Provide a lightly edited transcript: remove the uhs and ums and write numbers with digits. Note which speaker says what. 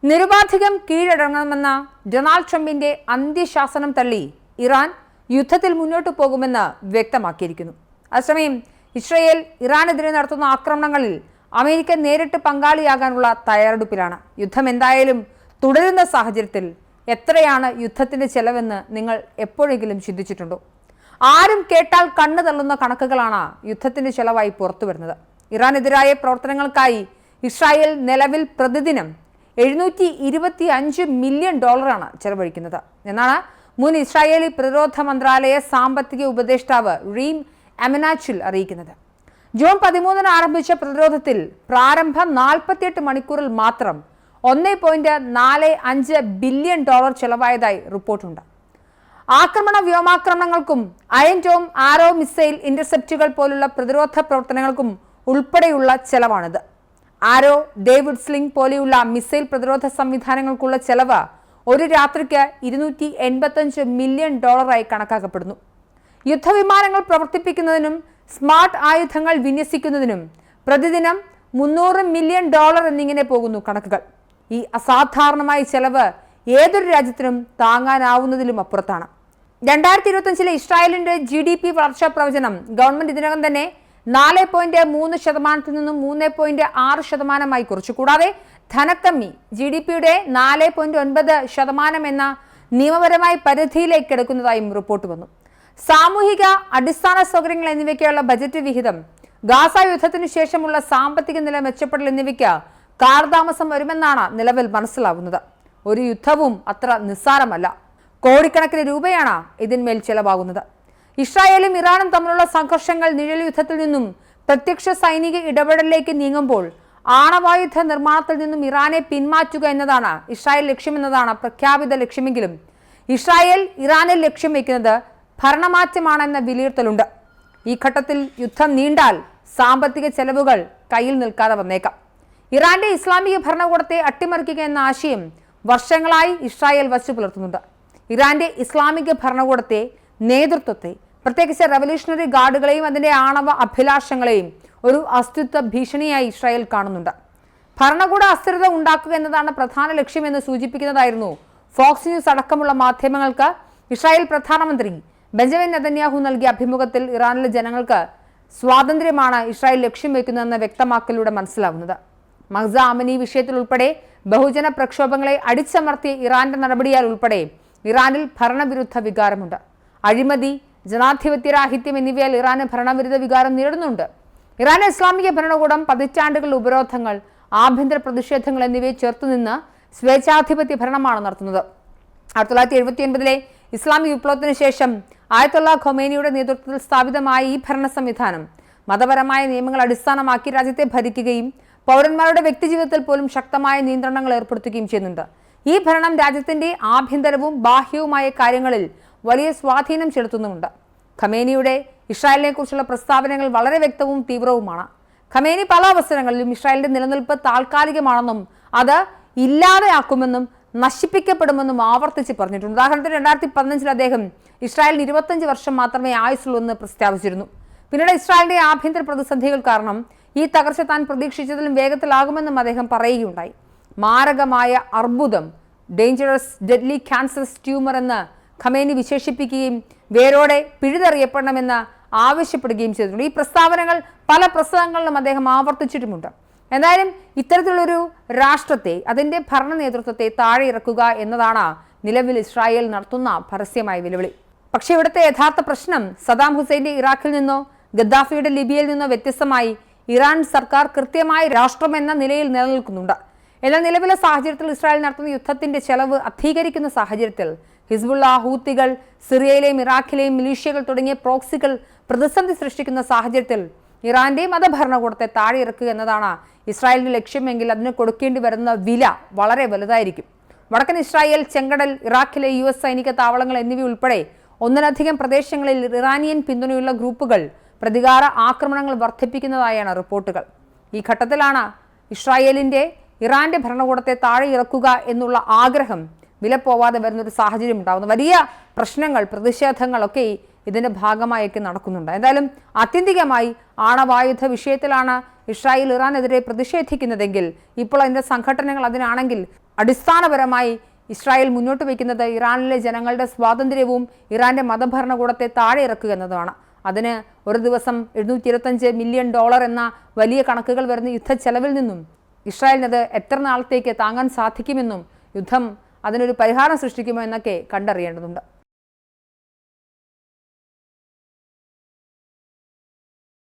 Speaker 1: നിരുപാധികം കീഴടങ്ങണമെന്ന ഡൊണാൾഡ് ട്രംപിന്റെ അന്ത്യശാസനം തള്ളി ഇറാൻ യുദ്ധത്തിൽ മുന്നോട്ടു പോകുമെന്ന് വ്യക്തമാക്കിയിരിക്കുന്നു. അതേസമയം ഇസ്രയേൽ ഇറാനെതിരെ നടത്തുന്ന ആക്രമണങ്ങളിൽ അമേരിക്ക നേരിട്ട് പങ്കാളിയാകാനുള്ള തയ്യാറെടുപ്പിലാണ്. യുദ്ധം എന്തായാലും തുടരുന്ന സാഹചര്യത്തിൽ എത്രയാണ് യുദ്ധത്തിന്റെ ചെലവെന്ന് നിങ്ങൾ എപ്പോഴെങ്കിലും ചിന്തിച്ചിട്ടുണ്ടോ? ആരും കേട്ടാൽ കണ്ണു തള്ളുന്ന കണക്കുകളാണ് യുദ്ധത്തിന്റെ ചെലവായി പുറത്തു വരുന്നത്. ഇറാനെതിരായ പ്രവർത്തനങ്ങൾക്കായി ഇസ്രായേൽ നിലവിൽ പ്രതിദിനം $725 മില്യൺ ചെലവഴിക്കുന്നത് എന്നാണ് മുൻ ഇസ്രായേലി പ്രതിരോധ മന്ത്രാലയ സാമ്പത്തിക ഉപദേഷ്ടാവ് റീം അമിനാച്ചിൽ അറിയിക്കുന്നത്. ജൂൺ 13 ആരംഭിച്ച പ്രതിരോധത്തിൽ പ്രാരംഭ 48 മണിക്കൂറിൽ മാത്രം $1.45 ബില്യൺ ചെലവായതായി റിപ്പോർട്ടുണ്ട്. വ്യോമാക്രമണങ്ങൾക്കും അയൺ ഡോം ആരോ മിസൈൽ ഇന്റർസെപ്റ്റുകൾ പോലുള്ള പ്രതിരോധ പ്രവർത്തനങ്ങൾക്കും ഉൾപ്പെടെയുള്ള ചെലവാണിത്. ആരോ, ഡേവിഡ് സ്ലിംഗ് പോലെയുള്ള മിസൈൽ പ്രതിരോധ സംവിധാനങ്ങൾക്കുള്ള ചെലവ് ഒരു രാത്രിക്ക് $285 മില്യൺ കണക്കാക്കപ്പെടുന്നു. യുദ്ധവിമാനങ്ങൾ പ്രവർത്തിപ്പിക്കുന്നതിനും സ്മാർട്ട് ആയുധങ്ങൾ വിന്യസിക്കുന്നതിനും പ്രതിദിനം $300 മില്യൺ എന്നിങ്ങനെ പോകുന്നു കണക്കുകൾ. ഈ അസാധാരണമായ ചെലവ് ഏതൊരു രാജ്യത്തിനും താങ്ങാനാവുന്നതിലും അപ്പുറത്താണ്. 2025 ഇസ്രായേലിന്റെ GDP വളർച്ചാ പ്രവചനം ഗവൺമെന്റ് ഇതിനകം തന്നെ 4.3% നിന്നും 3.6% കുറച്ചു. കൂടാതെ ധനക്കമ്മി GDPയുടെ 4.9% എന്ന നിയമപരമായ പരിധിയിലേക്ക് എടുക്കുന്നതായും റിപ്പോർട്ട് വന്നു. സാമൂഹിക അടിസ്ഥാന സൗകര്യങ്ങൾ എന്നിവയ്ക്കുള്ള ബജറ്റ് വിഹിതം, ഗാസ യുദ്ധത്തിനു ശേഷമുള്ള സാമ്പത്തിക നില മെച്ചപ്പെടൽ എന്നിവയ്ക്ക് കാലതാമസം വരുമെന്നാണ് നിലവിൽ മനസ്സിലാവുന്നത്. ഒരു യുദ്ധവും അത്ര നിസ്സാരമല്ല. കോടിക്കണക്കിന് രൂപയാണ് ഇതിന്മേൽ ചെലവാകുന്നത്. ഇസ്രായേലും ഇറാനും തമ്മിലുള്ള സംഘർഷങ്ങൾ നിഴൽ യുദ്ധത്തിൽ നിന്നും പ്രത്യക്ഷ സൈനിക ഇടപെടലിലേക്ക് നീങ്ങുമ്പോൾ ആണവായുധ നിർമ്മാണത്തിൽ നിന്നും ഇറാനെ പിന്മാറ്റുക എന്നതാണ് ഇസ്രായേൽ ലക്ഷ്യമെന്നതാണ് പ്രഖ്യാപിത ലക്ഷ്യമെങ്കിലും ഇസ്രായേൽ ഇറാനിൽ ലക്ഷ്യം വയ്ക്കുന്നത് ഭരണമാറ്റമാണെന്ന വിലയിരുത്തലുണ്ട്. ഈ ഘട്ടത്തിൽ യുദ്ധം നീണ്ടാൽ സാമ്പത്തിക ചെലവുകൾ കയ്യിൽ നിൽക്കാതെ വന്നേക്കാം. ഇറാന്റെ ഇസ്ലാമിക ഭരണകൂടത്തെ അട്ടിമറിക്കുക എന്ന ആശയം വർഷങ്ങളായി ഇസ്രായേൽ വച്ചു പുലർത്തുന്നുണ്ട്. ഇറാന്റെ ഇസ്ലാമിക ഭരണകൂടത്തെ, നേതൃത്വത്തെ, പ്രത്യേകിച്ച് റവല്യൂഷണറി ഗാർഡുകളെയും അതിന്റെ ആണവ അഭിലാഷങ്ങളെയും ഒരു അസ്തിത്വ ഭീഷണിയായി ഇസ്രായേൽ കാണുന്നുണ്ട്. ഭരണകൂട അസ്ഥിരത ഉണ്ടാക്കുക എന്നതാണ് പ്രധാന ലക്ഷ്യമെന്ന് സൂചിപ്പിക്കുന്നതായിരുന്നു ഫോക്സ് ന്യൂസ് അടക്കമുള്ള മാധ്യമങ്ങൾക്ക് ഇസ്രായേൽ പ്രധാനമന്ത്രി ബെഞ്ചമിൻ നെതന്യാഹു നൽകിയ അഭിമുഖത്തിൽ ഇറാനിലെ ജനങ്ങൾക്ക് സ്വാതന്ത്ര്യമാണ് ഇസ്രായേൽ ലക്ഷ്യം വയ്ക്കുന്നതെന്ന വ്യക്തമാക്കലിലൂടെ മനസ്സിലാവുന്നത്. മഹ്സ അമനി വിഷയത്തിൽ ഉൾപ്പെടെ ബഹുജന പ്രക്ഷോഭങ്ങളെ അടിച്ചമർത്തിയ ഇറാന്റെ നടപടിയാൽ ഉൾപ്പെടെ ഇറാനിൽ ഭരണവിരുദ്ധ വികാരമുണ്ട്. അഴിമതി, ജനാധിപത്യരാഹിത്യം എന്നിവയാൽ ഇറാന് ഭരണവിരുദ്ധ വികാരം നേടുന്നുണ്ട്. ഇറാന്റെ ഇസ്ലാമിക ഭരണകൂടം പതിറ്റാണ്ടുകളുടെ ഉപരോധങ്ങൾ, ആഭ്യന്തര പ്രതിഷേധങ്ങൾ എന്നിവയെ ചേർത്തുനിന്ന് സ്വേച്ഛാധിപത്യ ഭരണമാണ് നടത്തുന്നത്. 1979 ഇസ്ലാമിക വിപ്ലവത്തിന് ശേഷം ആയത്തുള്ള ഖൊമേനിയുടെ നേതൃത്വത്തിൽ സ്ഥാപിതമായ ഈ ഭരണ സംവിധാനം മതപരമായ നിയമങ്ങൾ അടിസ്ഥാനമാക്കി രാജ്യത്തെ ഭരിക്കുകയും പൗരന്മാരുടെ വ്യക്തിജീവിതത്തിൽ പോലും ശക്തമായ നിയന്ത്രണങ്ങൾ ഏർപ്പെടുത്തുകയും ചെയ്യുന്നുണ്ട്. ഈ ഭരണം രാജ്യത്തിന്റെ ആഭ്യന്തരവും ബാഹ്യവുമായ കാര്യങ്ങളിൽ വലിയ സ്വാധീനം ചെലുത്തുന്നുമുണ്ട്. ഖമേനിയുടെ ഇസ്രായേലിനെ കുറിച്ചുള്ള പ്രസ്താവനകൾ വളരെ വ്യക്തവും തീവ്രവുമാണ്. ഖമേനി പല അവസരങ്ങളിലും ഇസ്രായേലിന്റെ നിലനിൽപ്പ് താൽക്കാലികമാണെന്നും അത് ഇല്ലാതെയാക്കുമെന്നും നശിപ്പിക്കപ്പെടുമെന്നും ആവർത്തിച്ച് പറഞ്ഞിട്ടുണ്ട്. ഉദാഹരണത്തിന് 2015 അദ്ദേഹം ഇസ്രായേലിന് 25 വർഷം മാത്രമേ ആയുസുള്ളൂ എന്ന് പ്രസ്താവിച്ചിരുന്നു. പിന്നീട് ഇസ്രായേലിന്റെ ആഭ്യന്തര പ്രതിസന്ധികൾ കാരണം ഈ തകർച്ച താൻ പ്രതീക്ഷിച്ചതിലും വേഗത്തിലാകുമെന്നും അദ്ദേഹം പറയുകയുണ്ടായി. മാരകമായ അർബുദം, ഡേഞ്ചറസ് ഡെഡ്ലി ക്യാൻസർ ട്യൂമർ എന്ന് ഖമേനി വിശേഷിപ്പിക്കുകയും വേരോടെ പിഴുതെറിയപ്പെടണമെന്ന് ആവശ്യപ്പെടുകയും ചെയ്തിട്ടുണ്ട്. ഈ പ്രസ്താവനകൾ പല പ്രസംഗങ്ങളിലും അദ്ദേഹം ആവർത്തിച്ചിട്ടുമുണ്ട്. എന്തായാലും ഇത്തരത്തിലുള്ളൊരു രാഷ്ട്രത്തെ, അതിൻ്റെ ഭരണ നേതൃത്വത്തെ താഴെ ഇറക്കുക എന്നതാണ് നിലവിൽ ഇസ്രായേൽ നടത്തുന്ന പരസ്യമായ വെല്ലുവിളി. പക്ഷേ ഇവിടുത്തെ യഥാർത്ഥ പ്രശ്നം സദാം ഹുസൈൻ്റെ ഇറാഖിൽ നിന്നോ ഗദ്ദാഫിയുടെ ലിബിയയിൽ നിന്നോ വ്യത്യസ്തമായി ഇറാൻ സർക്കാർ കൃത്യമായ രാഷ്ട്രമെന്ന നിലയിൽ നിലനിൽക്കുന്നുണ്ട്. എന്നാൽ നിലവിലെ സാഹചര്യത്തിൽ ഇസ്രായേൽ നടത്തുന്ന യുദ്ധത്തിന്റെ ചെലവ് അധികരിക്കുന്ന സാഹചര്യത്തിൽ ഹിസ്ബുള്ള, ഹൂത്തികൾ, സിറിയയിലെയും ഇറാഖിലെയും മിലീഷ്യകൾ തുടങ്ങിയ പ്രോക്സികൾ പ്രതിസന്ധി സൃഷ്ടിക്കുന്ന സാഹചര്യത്തിൽ ഇറാന്റെ മതഭരണകൂടത്തെ താഴെ ഇറക്കുക എന്നതാണ് ഇസ്രായേലിന്റെ ലക്ഷ്യമെങ്കിൽ അതിന് കൊടുക്കേണ്ടി വരുന്ന വില വളരെ വലുതായിരിക്കും. വടക്കൻ ഇസ്രായേൽ, ചെങ്കടൽ, ഇറാഖിലെ US സൈനിക താവളങ്ങൾ എന്നിവയുൾപ്പെടെ ഒന്നിലധികം പ്രദേശങ്ങളിൽ ഇറാനിയൻ പിന്തുണയുള്ള ഗ്രൂപ്പുകൾ പ്രതികാര ആക്രമണങ്ങൾ വർദ്ധിപ്പിക്കുന്നതായാണ് റിപ്പോർട്ടുകൾ. ഈ ഘട്ടത്തിലാണ് ഇറാന്റെ ഭരണകൂടത്തെ താഴെ ഇറക്കുക എന്നുള്ള ആഗ്രഹം വിലപ്പോവാതെ വരുന്നൊരു സാഹചര്യം ഉണ്ടാകുന്നു. വലിയ പ്രശ്നങ്ങൾ, പ്രതിഷേധങ്ങളൊക്കെ ഇതിന്റെ ഭാഗമായൊക്കെ നടക്കുന്നുണ്ട്. എന്തായാലും ആത്യന്തികമായി ആണവായുധ വിഷയത്തിലാണ് ഇസ്രായേൽ ഇറാനെതിരെ പ്രതിഷേധിക്കുന്നതെങ്കിൽ ഇപ്പോൾ അതിന്റെ സംഘടനകൾ അതിനാണെങ്കിൽ അടിസ്ഥാനപരമായി ഇസ്രായേൽ മുന്നോട്ട് വയ്ക്കുന്നത് ഇറാനിലെ ജനങ്ങളുടെ സ്വാതന്ത്ര്യവും ഇറാന്റെ മതഭരണകൂടത്തെ താഴെ ഇറക്കുക എന്നതാണ്. അതിന് ഒരു ദിവസം $725 മില്യൺ എന്ന വലിയ കണക്കുകൾ വരുന്ന യുദ്ധച്ചെലവിൽ നിന്നും ഇസ്രായേലിനത് എത്ര നാളത്തേക്ക് താങ്ങാൻ സാധിക്കുമെന്നും യുദ്ധം അതിനൊരു പരിഹാരം സൃഷ്ടിക്കുമോ എന്നൊക്കെ കണ്ടറിയേണ്ടതുണ്ട്.